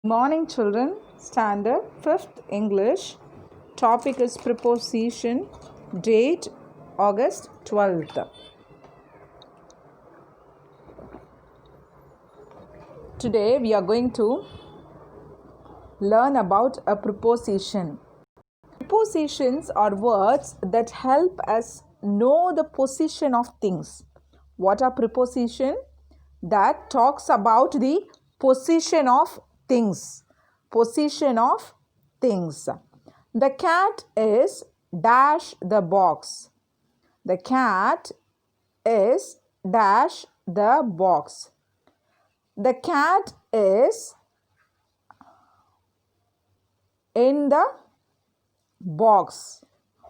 Morning, children. Standard 5th English. Topic is preposition. Date August 12th. Today we are going to learn about a preposition. Prepositions are words that help us know the position of things. What are preposition? That talks about the position of things. Position of things. The cat is dash the box. The cat is dash the box. The cat is in the box.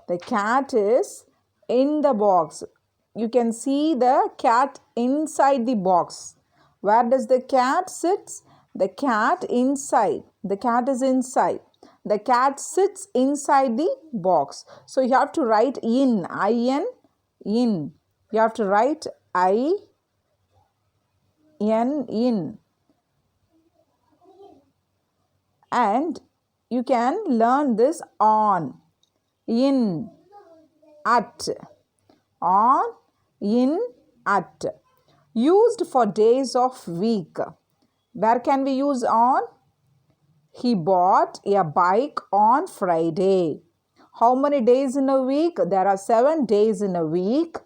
The cat is in the box. You can see the cat inside the box. Where does the cat sit? The cat inside. The cat is inside. The cat sits inside the box. So you have to write in. I-N, in. You have to write I-N, in. And you can learn this on. In, at. On, in, at. Used for days of week. Where can we use on? He bought a bike on Friday. How many days in a week? There are 7 days in a week.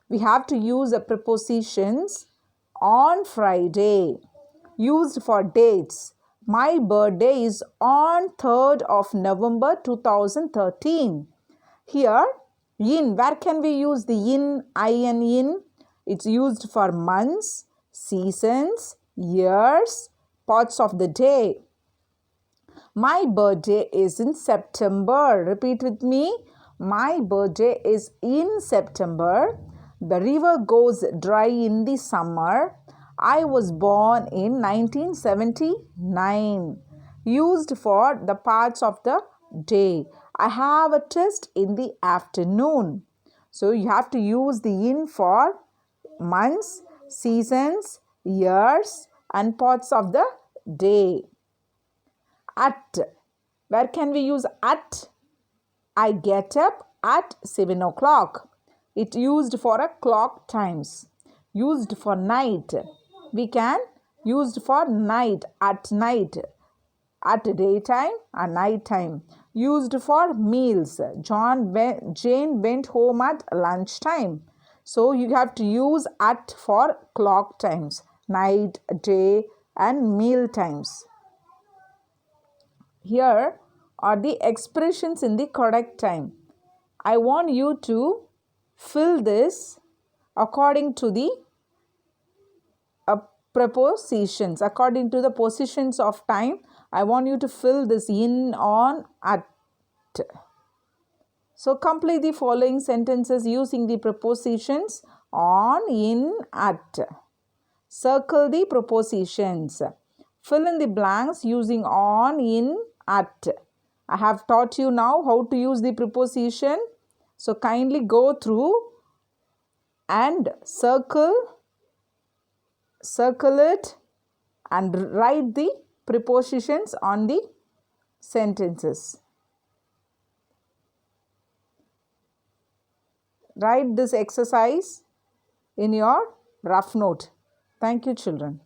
We have to use the prepositions on Friday. Used for dates. My birthday is on 3rd of November 2013. Here, in. Where can we use the in, in? It's used for months, seasons, years, parts of the day. My birthday is in September. Repeat with me. My birthday is in September. The river goes dry in the summer. I was born in 1979. Used for the parts of the day. I have a test in the afternoon. So you have to use the in for months, seasons, years, and parts of the day. At. Where can we use at? I get up at 7 o'clock. It used for a clock times. Used for night. We can used for night, at night. At daytime and night time. Used for meals. Jane went home at lunchtime. So you have to use at for clock times, night, day, and meal times. Here are the expressions in the correct time. I want you to fill this according to the prepositions. According to the positions of time, I want you to fill this in, on, at. So complete the following sentences using the prepositions on, in, at. Circle the prepositions. Fill in the blanks using on, in, at. I have taught you now how to use the preposition. So kindly go through and circle it and write the prepositions on the sentences. Write this exercise in your rough note. Thank you, children.